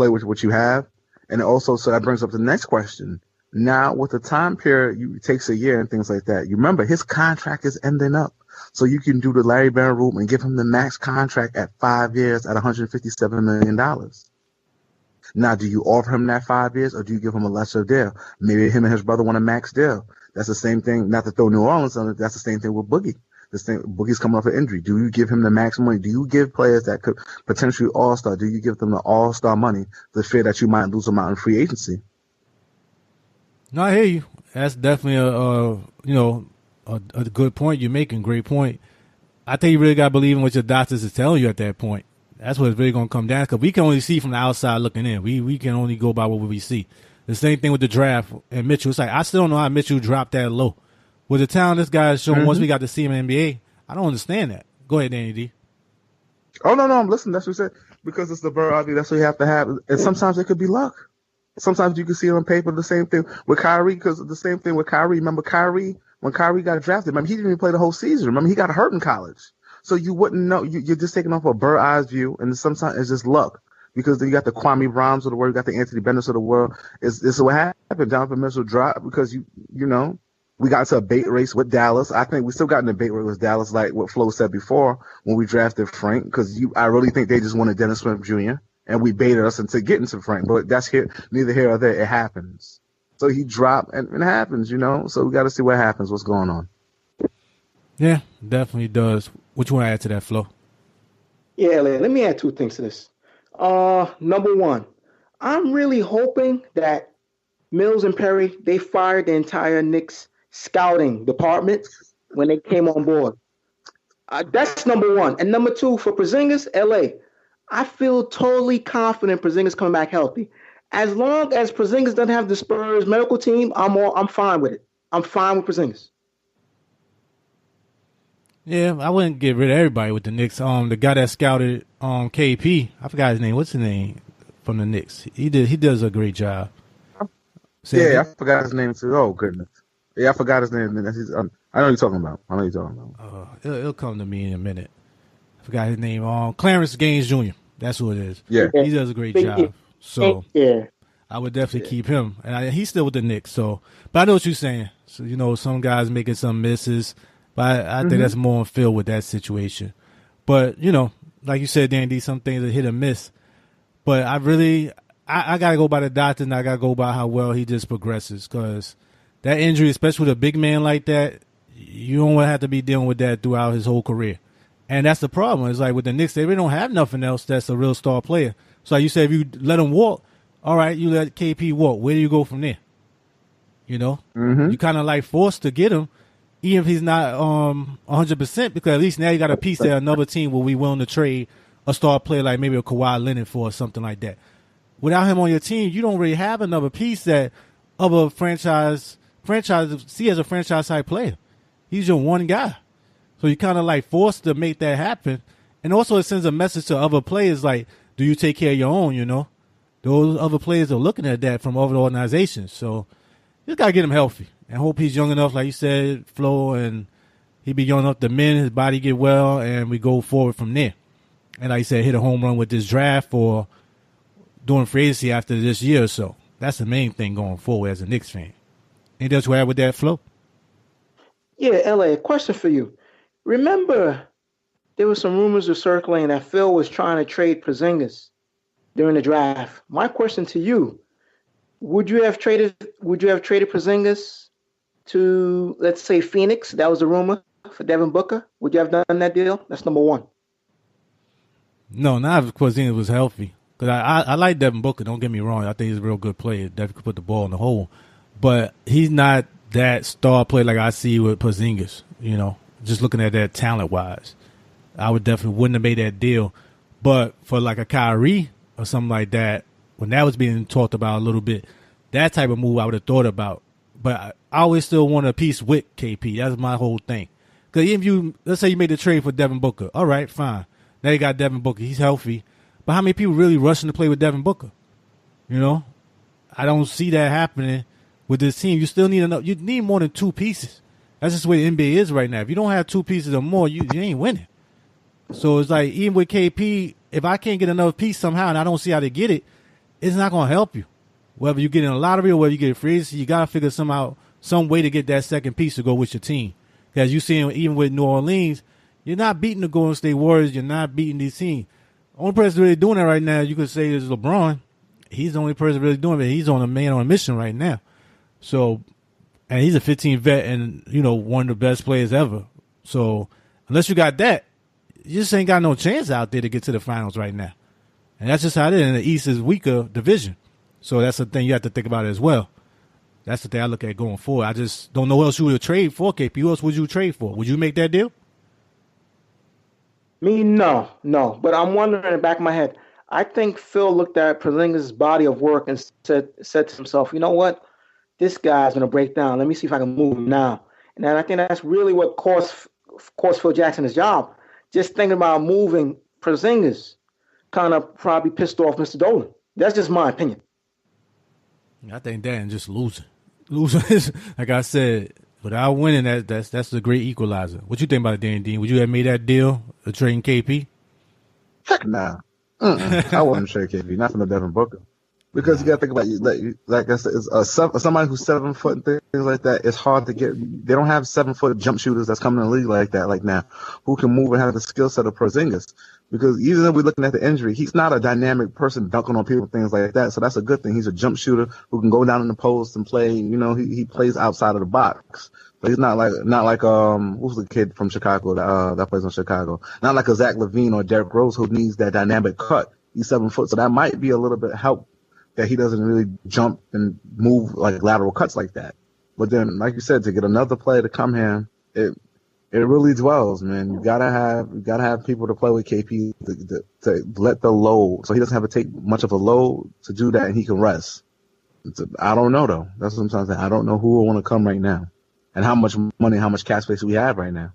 with what you have. And also, so that brings up the next question. Now, with the time period, it takes a year and things like that. You remember, his contract is ending up. So you can do the Larry Bird route and give him the max contract at 5 years at $157 million. Now, do you offer him that 5 years, or do you give him a lesser deal? Maybe him and his brother want a max deal. That's the same thing, not to throw New Orleans on it, that's the same thing with Boogie. Boogie's coming off an injury. Do you give him the max money? Do you give players that could potentially all-star, do you give them the all-star money, the fear that you might lose them out in free agency? No, I hear you. That's definitely a good point you're making. Great point. I think you really got to believe in what your doctors is telling you at that point. That's what it's really going to come down, because we can only see from the outside looking in. We can only go by what we see. The same thing with the draft and Mitchell. It's like, I still don't know how Mitchell dropped that low. With the talent this guy is showing, once we got to see him in the NBA, I don't understand that. Go ahead, Danny D. Oh, no, I'm listening. That's what you said. Because it's the bird idea. That's what you have to have. And sometimes it could be luck. Sometimes you can see it on paper. The same thing with Kyrie, because the same thing with Kyrie. Remember Kyrie, when Kyrie got drafted, remember he didn't even play the whole season. Remember he got hurt in college. So you wouldn't know. You're just taking off a bird eyes view, and sometimes it's just luck. Because then you got the Kwame Browns of the world, you got the Anthony Bennetts of the world. It's what happened. Jonathan Mitchell dropped because you know, we got into a bait race with Dallas. I think we still got in a bait race with Dallas, like what Flo said before when we drafted Frank, because I really think they just wanted Dennis Smith Jr. and we baited us into getting to Frank. But that's neither here or there. It happens. So he dropped, and it happens, you know. So we got to see what happens, what's going on. Yeah, definitely does. What you want to add to that, Flo? Yeah, let me add two things to this. Number one, I'm really hoping that Mills and Perry, they fired the entire Knicks scouting department when they came on board. That's number one. And number two, for Porzingis, LA, I feel totally confident Porzingis coming back healthy. As long as Porzingis doesn't have the Spurs medical team, I'm fine with it. I'm fine with Porzingis. Yeah, I wouldn't get rid of everybody with the Knicks. The guy that scouted KP, I forgot his name. What's his name from the Knicks? He does a great job. I forgot his name too. Oh goodness. Yeah, I forgot his name. I know what you're talking about. It'll come to me in a minute. I forgot his name. Clarence Gaines Jr. That's who it is. Yeah, he does a great job. So yeah, I would definitely keep him, and he's still with the Knicks. So, but I know what you're saying. So you know, some guys making some misses. But I think that's more on Phil with that situation. But, you know, like you said, Dandy, some things are hit or miss. But I got to go by the doctor, and I got to go by how well he just progresses. Because that injury, especially with a big man like that, you don't want to have to be dealing with that throughout his whole career. And that's the problem. It's like with the Knicks, they really don't have nothing else that's a real star player. So like you said, if you let him walk, all right, you let KP walk. Where do you go from there? You know? You kind of like forced to get him. Even if he's not 100%, because at least now you got a piece that another team will be willing to trade a star player like maybe a Kawhi Leonard for or something like that. Without him on your team, you don't really have another piece that other franchise see as a franchise type player. He's your one guy. So you kind of like forced to make that happen. And also it sends a message to other players like, do you take care of your own, you know? Those other players are looking at that from other organizations. So you just got to get him healthy. And hope he's young enough, like you said, Flo, and he be young enough to mend, his body get well, and we go forward from there. And like you said, hit a home run with this draft or doing free agency after this year or so. That's the main thing going forward as a Knicks fan. Anything else to add with that, Flo? Yeah, LA, question for you. Remember, there were some rumors circulating that Phil was trying to trade Porzingis during the draft. My question to you, would you have traded Porzingis to, let's say, Phoenix? That was a rumor for Devin Booker. Would you have done that deal? That's number one. No, not if Porzingis was healthy. Because I like Devin Booker, don't get me wrong. I think he's a real good player. Definitely could put the ball in the hole. But he's not that star player like I see with Porzingis, you know, just looking at that talent-wise. I wouldn't have made that deal. But for like a Kyrie or something like that, when that was being talked about a little bit, that type of move I would have thought about. But I always still want a piece with KP. That's my whole thing. Because even let's say you made the trade for Devin Booker. All right, fine. Now you got Devin Booker. He's healthy. But how many people really rushing to play with Devin Booker? You know? I don't see that happening with this team. You still need you need more than two pieces. That's just the way the NBA is right now. If you don't have two pieces or more, you ain't winning. So it's like, even with KP, if I can't get another piece somehow and I don't see how to get it, it's not going to help you. Whether you get in a lottery or whether you get a free agency, you got to figure some way to get that second piece to go with your team. Because you see, even with New Orleans, you're not beating the Golden State Warriors. You're not beating these teams. The only person really doing that right now, you could say, is LeBron. He's the only person really doing it. He's on a mission right now. So, and he's a 15 vet and, you know, one of the best players ever. So, unless you got that, you just ain't got no chance out there to get to the finals right now. And that's just how it is. And the East is weaker division. So that's the thing you have to think about as well. That's the thing I look at going forward. I just don't know who else you would trade for, KP. Who else would you trade for? Would you make that deal? Me, no. But I'm wondering in the back of my head, I think Phil looked at Porzingis' body of work and said to himself, you know what? This guy's going to break down. Let me see if I can move him now. And I think that's really what cost Phil Jackson his job. Just thinking about moving Porzingis kind of probably pissed off Mr. Dolan. That's just my opinion. I think that and just losing. Like I said, without winning, that's a great equalizer. What you think about it, Danny Dean? Would you have made that deal of trading KP? Heck nah. I wouldn't trade KP, not from the Devin Booker. Because you got to think about it, like I said, somebody who's 7 foot and things like that. It's hard to get. They don't have 7 foot jump shooters that's coming in the league like that. Like now, who can move and have the skill set of Porzingis? Because even though we're looking at the injury, he's not a dynamic person dunking on people and things like that. So that's a good thing. He's a jump shooter who can go down in the post and play. You know, he plays outside of the box. But he's not like who's the kid from Chicago that plays in Chicago? Not like a Zach LaVine or Derrick Rose who needs that dynamic cut. He's 7 foot, so that might be a little bit help. That he doesn't really jump and move like lateral cuts like that. But then, like you said, to get another player to come here, it really dwells, man. You gotta have people to play with KP to let the load, so he doesn't have to take much of a load to do that, and he can rest. I don't know though. That's what I'm trying to say. I don't know who will want to come right now, and how much money, how much cap space we have right now.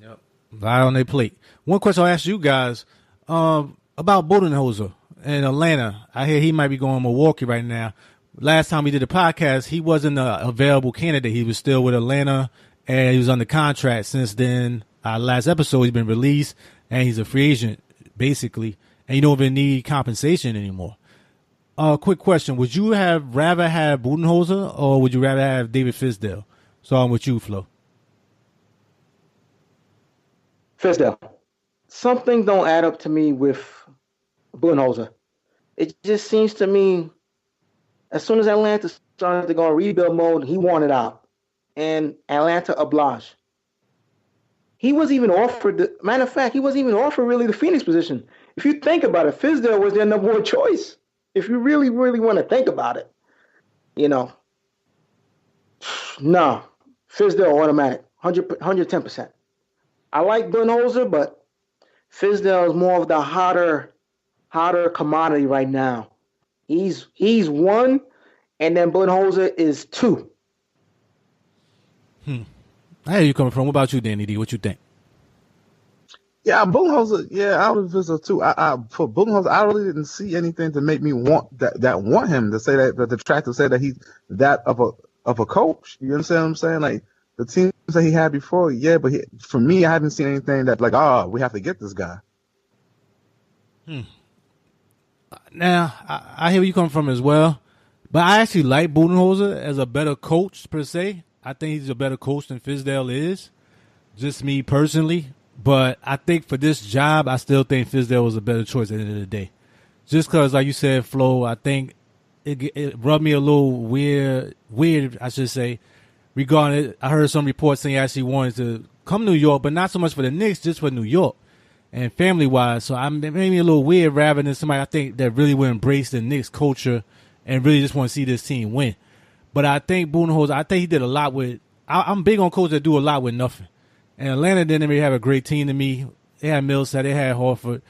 Yep, right on their plate. One question I'll ask you guys about Budenholzer. In Atlanta, I hear he might be going to Milwaukee right now. Last time we did a podcast, he wasn't an available candidate. He was still with Atlanta, and he was under contract. Since then, last episode, he's been released, and he's a free agent, basically, and you don't even need compensation anymore. Quick question. Would you rather have Budenholzer, or would you rather have David Fizdale? So I'm with you, Flo. Fizdale. Something don't add up to me with Budenholzer. It just seems to me, as soon as Atlanta started to go in rebuild mode, he wanted out, and Atlanta obliged. He was even offered. Matter of fact, he wasn't even offered really the Phoenix position. If you think about it, Fizdale was their number one choice. If you really, really want to think about it, you know, no, Fizdale automatic, 110%. I like Budenholzer, but Fizdale is more of the hotter commodity right now. He's 1, and then Budenholzer is 2. I hear you coming from. What about you, Danny D? What you think? Yeah, Budenholzer. Yeah, I would visit too. For Budenholzer, I really didn't see anything to make me want want him to say that the track to say that he's that of a coach. You understand what I'm saying? Like the teams that he had before, yeah, but for me, I haven't seen anything that like, we have to get this guy. Now, I hear where you come from as well, but I actually like Budenholzer as a better coach, per se. I think he's a better coach than Fizdale is, just me personally. But I think for this job, I still think Fizdale was a better choice at the end of the day. Just because, like you said, Flo, I think it rubbed me a little weird, I should say, regarding it. I heard some reports saying he actually wanted to come to New York, but not so much for the Knicks, just for New York. And family-wise, so it made me a little weird rather than somebody I think that really would embrace the Knicks culture and really just want to see this team win. But I think Budenholzer, I think he did a lot with – I'm big on coaches that do a lot with nothing. And Atlanta didn't really have a great team to me. They had Millsap, they had Horford.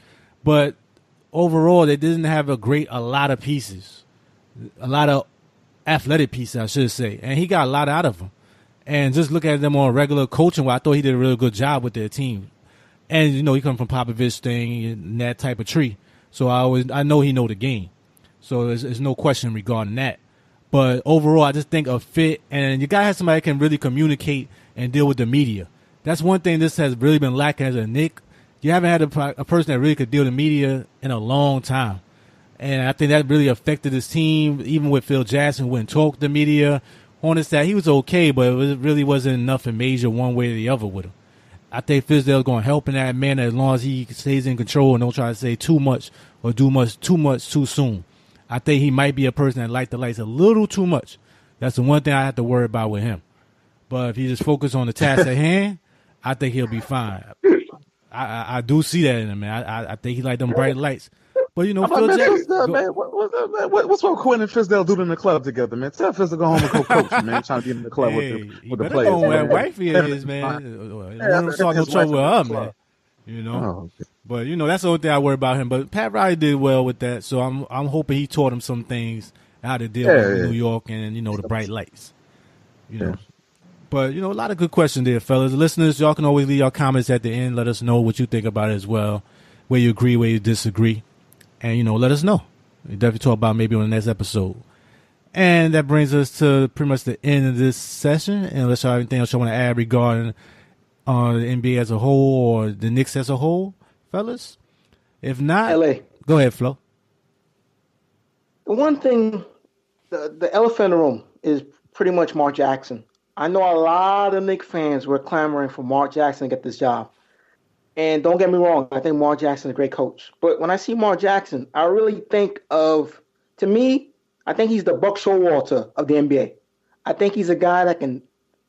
But overall, they didn't have a lot of pieces, a lot of athletic pieces, I should say. And he got a lot out of them. And just look at them on regular coaching, where I thought he did a really good job with their team. And, you know, he come from Popovich thing and that type of tree. So I know he know the game. So there's no question regarding that. But overall, I just think a fit, and you got to have somebody that can really communicate and deal with the media. That's one thing this has really been lacking as a Knick. You haven't had a person that really could deal with the media in a long time. And I think that really affected his team, even with Phil Jackson, who wouldn't talk to the media. Hornacek, he was okay, but it really wasn't nothing major one way or the other with him. I think Fizdale's going to help in that manner as long as he stays in control and don't try to say too much or do too much too soon. I think he might be a person that likes the lights a little too much. That's the one thing I have to worry about with him. But if he just focus on the task at hand, I think he'll be fine. I do see that in him, man. I think he like them bright lights. But, you know, Phil Jackson. What's what Quinn and Fizdale do in the club together, man? Tell Fizdale to go home and go coach, man. Trying to get in the club with the players. Go where wifey is, man. One of them no trouble with her, man. You know? Oh, okay. But, you know, that's the only thing I worry about him. But Pat Riley did well with that, so I'm hoping he taught him some things, how to deal with New York and, you know, the bright lights. You know. But, you know, a lot of good questions there, fellas. Listeners, y'all can always leave your comments at the end. Let us know what you think about it as well, where you agree, where you disagree. And, you know, let us know. We definitely talk about maybe on the next episode. And that brings us to pretty much the end of this session. And unless you have anything else you want to add regarding the NBA as a whole or the Knicks as a whole, fellas? If not, LA. Go ahead, Flo. The one thing, the elephant in the room is pretty much Mark Jackson. I know a lot of Knicks fans were clamoring for Mark Jackson to get this job. And don't get me wrong, I think Mark Jackson is a great coach. But when I see Mark Jackson, I really think of, to me, I think he's the Buck Showalter of the NBA. I think he's a guy that can,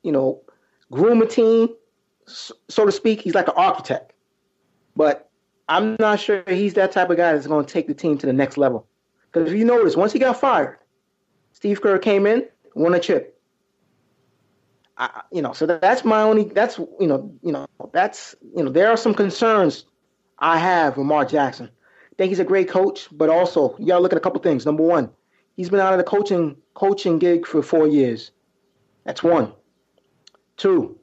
groom a team, so to speak. He's like an architect. But I'm not sure he's that type of guy that's going to take the team to the next level. Because if you notice, once he got fired, Steve Kerr came in, won a chip. So that's my only. There are some concerns I have with Mark Jackson. I think he's a great coach, but also you got to look at a couple things. Number one, he's been out of the coaching gig for 4 years. That's one. Two,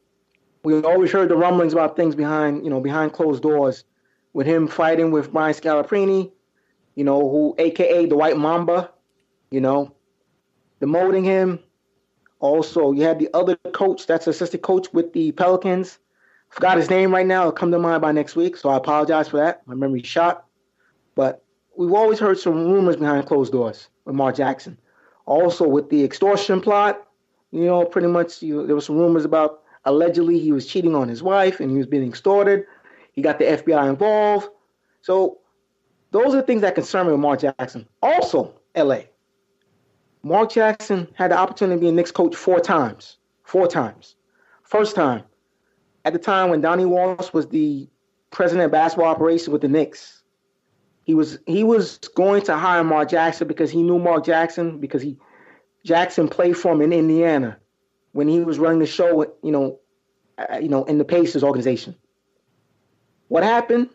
we always heard the rumblings about things behind closed doors, with him fighting with Brian Scalabrine, who, AKA the White Mamba, demoting him. Also, you had the other coach, that's assistant coach with the Pelicans. Forgot his name right now. It'll come to mind by next week, so I apologize for that. My memory's shot. But we've always heard some rumors behind closed doors with Mark Jackson. Also, with the extortion plot, pretty much there were some rumors about allegedly he was cheating on his wife and he was being extorted. He got the FBI involved. So those are the things that concern me with Mark Jackson. Also, LA. Mark Jackson had the opportunity to be a Knicks coach 4 times. 4 times. First time, at the time when Donnie Walsh was the president of basketball operations with the Knicks. He was going to hire Mark Jackson because he knew Mark Jackson, because Jackson played for him in Indiana when he was running the show, in the Pacers organization. What happened?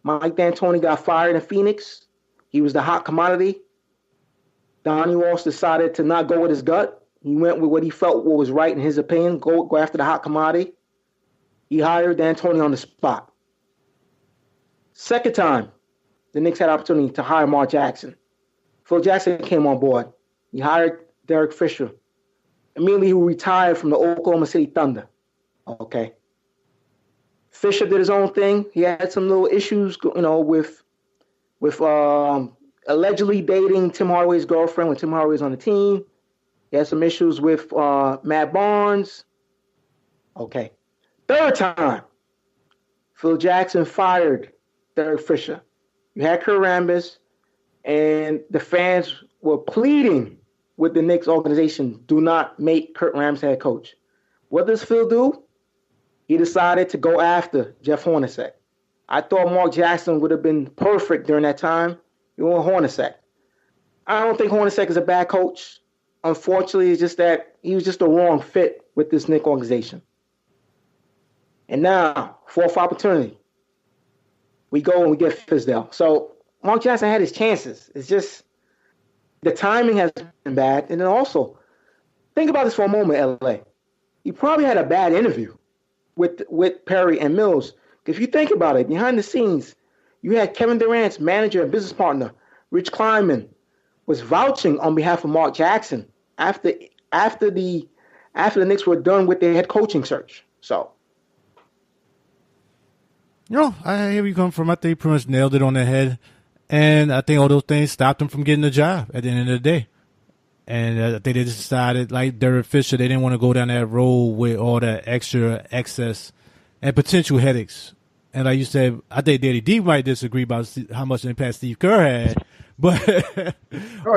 Mike D'Antoni got fired in Phoenix. He was the hot commodity. Donnie Walsh decided to not go with his gut. He went with what he felt was right in his opinion, go after the hot commodity. He hired D'Antoni on the spot. Second time, the Knicks had opportunity to hire Mark Jackson. Phil Jackson came on board. He hired Derek Fisher. Immediately, he retired from the Oklahoma City Thunder. Okay. Fisher did his own thing. He had some little issues, with allegedly dating Tim Hardaway's girlfriend when Tim Hardaway was on the team. He had some issues with Matt Barnes. Okay. Third time, Phil Jackson fired Derek Fisher. You had Kurt Rambis, and the fans were pleading with the Knicks organization, do not make Kurt Rambis head coach. What does Phil do? He decided to go after Jeff Hornacek. I thought Mark Jackson would have been perfect during that time. You want Hornacek. I don't think Hornacek is a bad coach. Unfortunately, it's just that he was just the wrong fit with this Knicks organization. And now, fourth opportunity. We go and we get Fizdale. So Mark Jackson had his chances. It's just the timing has been bad. And then also, think about this for a moment, LA. He probably had a bad interview with Perry and Mills. If you think about it, behind the scenes, you had Kevin Durant's manager and business partner, Rich Kleiman, was vouching on behalf of Mark Jackson after the Knicks were done with their head coaching search. So, I hear where you come from. I think he pretty much nailed it on the head, and I think all those things stopped him from getting the job at the end of the day. And I think they just decided, like Derek Fisher, they didn't want to go down that road with all that extra excess and potential headaches. And like you said, I think Daddy D might disagree about how much impact Steve Kerr had. But go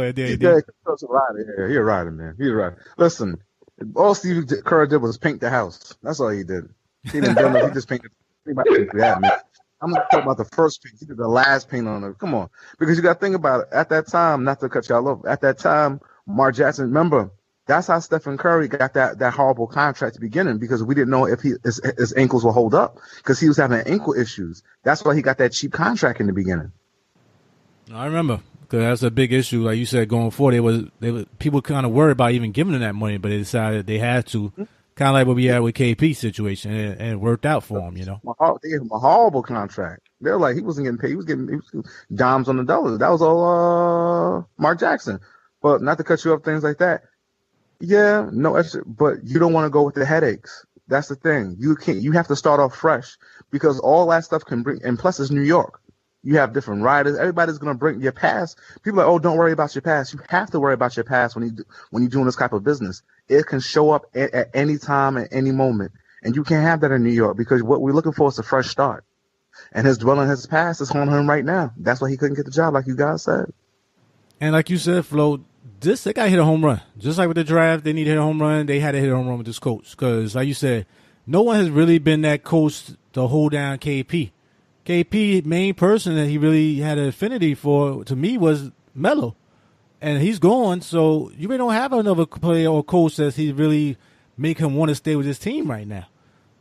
ahead, Daddy D. You're right, man. You're right. Listen, all Steve Kerr did was paint the house. That's all he did. He didn't do nothing. He just painted. I'm going to talk about the first paint. He did the last paint on it. Come on. Because you got to think about it. At that time, not to cut y'all off, at that time, Mark Jackson, remember, that's how Stephen Curry got that horrible contract to beginning, because we didn't know if his ankles will hold up, because he was having ankle issues. That's why he got that cheap contract in the beginning. I remember, because that's a big issue. Like you said, going forward, people kind of worried about even giving him that money, but they decided they had to. Kind of like what we had with KP situation, and it worked out for him, They gave him a horrible contract. They're like, he wasn't getting paid. He was getting dimes on the dollar. That was all Mark Jackson. But not to cut you up, things like that. Yeah, no extra, but you don't want to go with the headaches. That's the thing. You have to start off fresh because all that stuff can bring, and plus it's New York. You have different riders. Everybody's going to bring your past. People are like, oh, don't worry about your past. You have to worry about your past when you're doing this type of business. It can show up at any time, at any moment. And you can't have that in New York because what we're looking for is a fresh start. And his dwelling his past is haunting him right now. That's why he couldn't get the job, like you guys said. And like you said, Flo, they got to hit a home run. Just like with the draft, they need to hit a home run. They had to hit a home run with this coach because, like you said, no one has really been that coach to hold down KP. KP, main person that he really had an affinity for, to me, was Melo. And he's gone, so you really don't have another player or coach that he really make him want to stay with his team right now.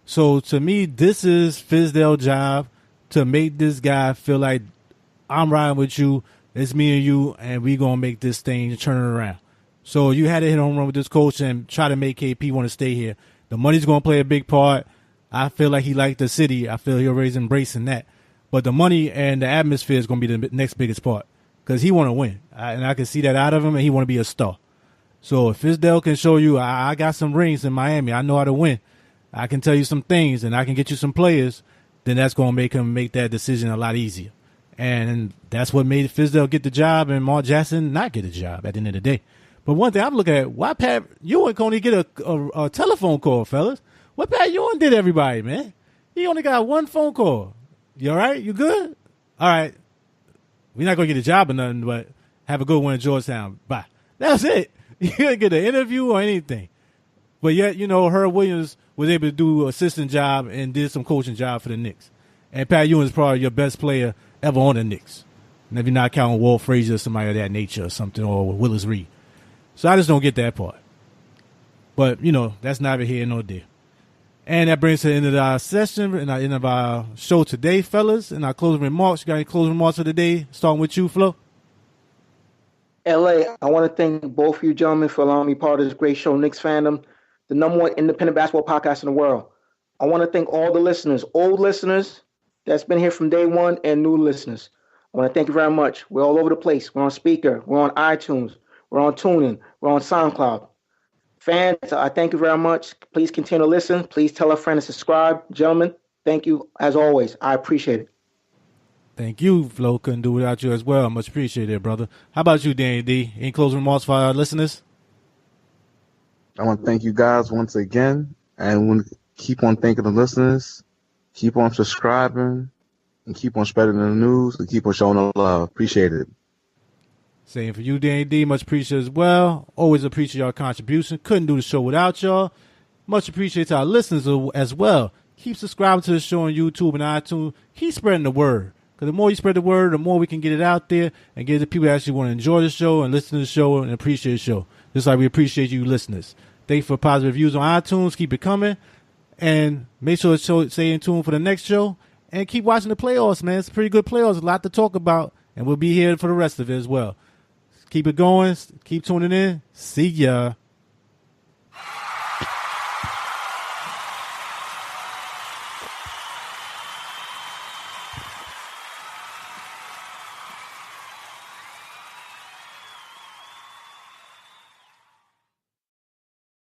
So to me, this is Fizdale's job to make this guy feel like I'm riding with you, it's me and you, and we going to make this thing turn it around. So you had to hit a home run with this coach and try to make KP want to stay here. The money's going to play a big part. I feel like he liked the city. I feel he already embracing that. But the money and the atmosphere is going to be the next biggest part because he want to win. And I can see that out of him, and he want to be a star. So if Fizdale can show you, I got some rings in Miami. I know how to win. I can tell you some things, and I can get you some players, then that's going to make him make that decision a lot easier. And that's what made Fizdale get the job and Mark Jackson not get a job at the end of the day. But one thing I'm looking at, why Pat Ewing can only get a telephone call, fellas? What Pat Ewing did everybody, man? He only got one phone call. You all right? You good? All right. We're not going to get a job or nothing, but have a good one in Georgetown. Bye. That's it. You didn't get an interview or anything. But yet, Herb Williams was able to do an assistant job and did some coaching job for the Knicks. And Pat Ewing is probably your best player ever on the Knicks. And if you're not counting Walt Frazier or somebody of that nature or something, or Willis Reed. So I just don't get that part. But, that's neither here nor there. And that brings us to the end of our session and the end of our show today, fellas. And our closing remarks. You got any closing remarks for the day? Starting with you, Flo. LA, I want to thank both of you gentlemen for allowing me part of this great show, Knicksfandom, the #1 independent basketball podcast in the world. I want to thank all the listeners, old listeners that's been here from day one, and new listeners. I want to thank you very much. We're all over the place. We're on Speaker. We're on iTunes. We're on TuneIn. We're on SoundCloud. Fans, I thank you very much. Please continue to listen. Please tell a friend to subscribe. Gentlemen, thank you as always. I appreciate it. Thank you, Flo. Couldn't do without you as well. Much appreciated, brother. How about you, Danny D? Any closing remarks for our listeners? I want to thank you guys once again, and want to keep on thanking the listeners. Keep on subscribing, and keep on spreading the news, and keep on showing the love. Appreciate it. Same for you, Danny D. Much appreciated as well. Always appreciate your contribution. Couldn't do the show without y'all. Much appreciate to our listeners as well. Keep subscribing to the show on YouTube and iTunes. Keep spreading the word. Because the more you spread the word, the more we can get it out there and get the people that actually want to enjoy the show and listen to the show and appreciate the show. Just like we appreciate you listeners. Thank you for positive reviews on iTunes. Keep it coming. And make sure to stay in tune for the next show. And keep watching the playoffs, man. It's pretty good playoffs. A lot to talk about. And we'll be here for the rest of it as well. Keep it going. Keep tuning in. See ya.